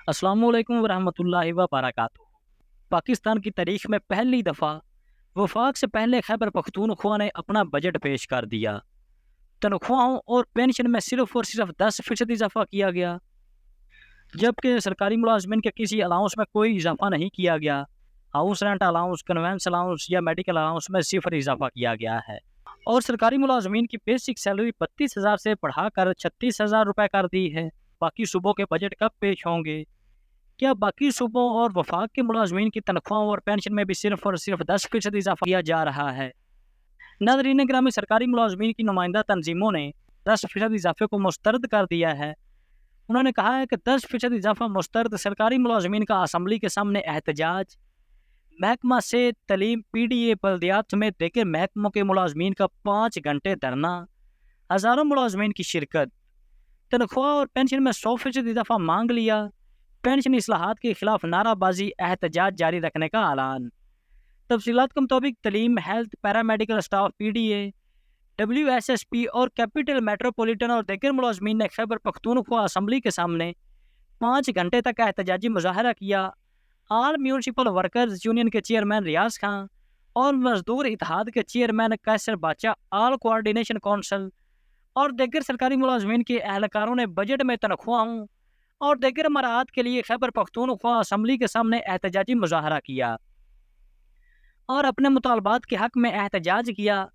السلام علیکم ورحمۃ اللہ وبرکاتہ۔ پاکستان کی تاریخ میں پہلی دفعہ وفاق سے پہلے خیبر پختونخوا نے اپنا بجٹ پیش کر دیا۔ تنخواہوں اور پینشن میں صرف اور صرف 10% اضافہ کیا گیا، جبکہ سرکاری ملازمین کے کسی الاؤنس میں کوئی اضافہ نہیں کیا گیا۔ House rent allowance, conveyance allowance یا میڈیکل الاؤنس میں صفر اضافہ کیا گیا ہے، اور سرکاری ملازمین کی بیسک سیلری 32,000 سے بڑھا کر 36,000 روپے کر دی ہے۔ باقی صوبوں کے بجٹ کب پیش ہوں گے؟ کیا باقی صوبوں اور وفاق کے ملازمین کی تنخواہوں اور پینشن میں بھی صرف اور صرف 10% اضافہ کیا جا رہا ہے؟ ناظرین گرامی، سرکاری ملازمین کی نمائندہ تنظیموں نے 10% اضافے کو مسترد کر دیا ہے۔ انہوں نے کہا ہے کہ 10% اضافہ مسترد۔ سرکاری ملازمین کا اسمبلی کے سامنے احتجاج۔ محکمہ سے تعلیم، PDA، بلدیات سمیت دیگر محکموں کے ملازمین کا 5 گھنٹے دھرنا، ہزاروں ملازمین کی شرکت۔ تنخواہ اور پینشن میں 100% اضافہ مانگ لیا۔ پینشن اصلاحات کے خلاف نعرہ بازی، احتجاج جاری رکھنے کا اعلان۔ تفصیلات کے مطابق تعلیم، health, paramedical staff, PDA، WSSP اور کیپٹل میٹروپولیٹن اور دیگر ملازمین نے خیبر پختونخوا اسمبلی کے سامنے 5 گھنٹے تک احتجاجی مظاہرہ کیا۔ آل میونسپل ورکرز یونین کے چیئرمین ریاض خان اور مزدور اتحاد کے چیئرمین قیصر باچا، آل کوآرڈینیشن کونسل اور دیگر سرکاری ملازمین کے اہلکاروں نے بجٹ میں تنخواہوں اور دیگر مراعات کے لیے خیبر پختونخوا اسمبلی کے سامنے احتجاجی مظاہرہ کیا اور اپنے مطالبات کے حق میں احتجاج کیا۔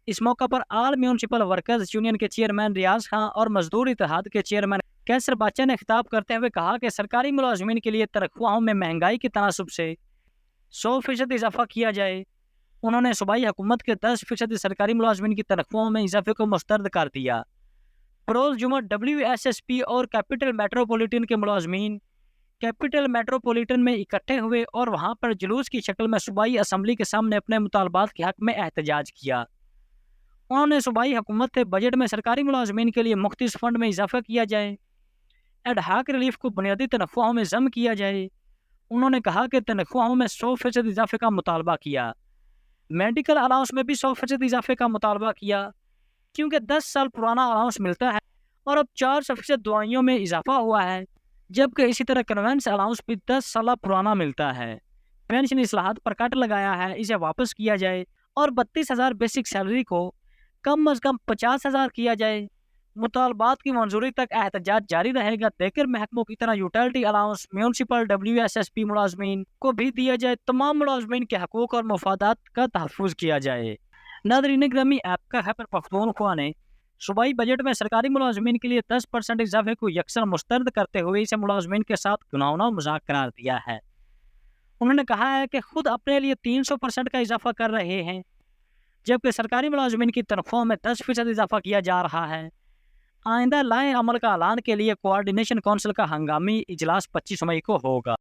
اس موقع پر آل میونسپل ورکرز یونین کے چیئرمین ریاض خان اور مزدور اتحاد کے چیئرمین قیصر باچا نے خطاب کرتے ہوئے کہا کہ سرکاری ملازمین کے لیے تنخواہوں میں مہنگائی کے تناسب سے 100% اضافہ کیا جائے۔ انہوں نے صوبائی حکومت کے 10% سرکاری ملازمین کی تنخواہوں میں اضافے کو مسترد کر دیا۔ بروز جمعہ WSSP اور کیپٹل میٹروپولیٹن کے ملازمین کیپٹل میٹروپولیٹن میں اکٹھے ہوئے اور وہاں پر جلوس کی شکل میں صوبائی اسمبلی کے سامنے اپنے مطالبات کے حق میں احتجاج کیا۔ انہوں نے صوبائی حکومت کے بجٹ میں سرکاری ملازمین کے لیے مختص فنڈ میں اضافہ کیا جائے، ایڈ ہاک ریلیف کو بنیادی تنخواہوں میں ضم کیا جائے۔ انہوں نے کہا کہ تنخواہوں میں 100% اضافے کا مطالبہ کیا۔ میڈیکل الاؤنس میں بھی 100% اضافے کا مطالبہ کیا، کیونکہ 10 سال پرانا الاؤنس ملتا ہے اور اب 400% دوائیوں میں اضافہ ہوا ہے، جبکہ اسی طرح کنوینس الاؤنس بھی 10 سالہ پرانا ملتا ہے۔ پینشن اصلاحات پر کٹ لگایا ہے، اسے واپس کیا جائے اور 32,000 بیسک سیلری کو کم از کم 50,000 کیا جائے۔ مطالبات کی منظوری تک احتجاج جاری رہے گا۔ دیگر محکموں کی طرح یوٹیلٹی الاؤنس میونسپل WSSP ملازمین کو بھی دیا جائے۔ تمام ملازمین کے حقوق اور مفادات کا تحفظ کیا جائے۔ ناظرین گرامی، آپ کا خیبر پختونخوا نے صوبائی بجٹ میں سرکاری ملازمین کے لیے 10% اضافے کو یکسر مسترد کرتے ہوئے اسے ملازمین کے ساتھ گناؤنا مذاق قرار دیا ہے۔ انہوں نے کہا ہے کہ خود اپنے لیے 300% کا اضافہ کر رہے ہیں، جبکہ سرکاری ملازمین کی تنخواہوں میں 10% اضافہ کیا جا رہا ہے۔ آئندہ لائحہ عمل کا اعلان کے لیے کوآرڈینیشن کونسل کا ہنگامی اجلاس 25 مئی کو ہوگا۔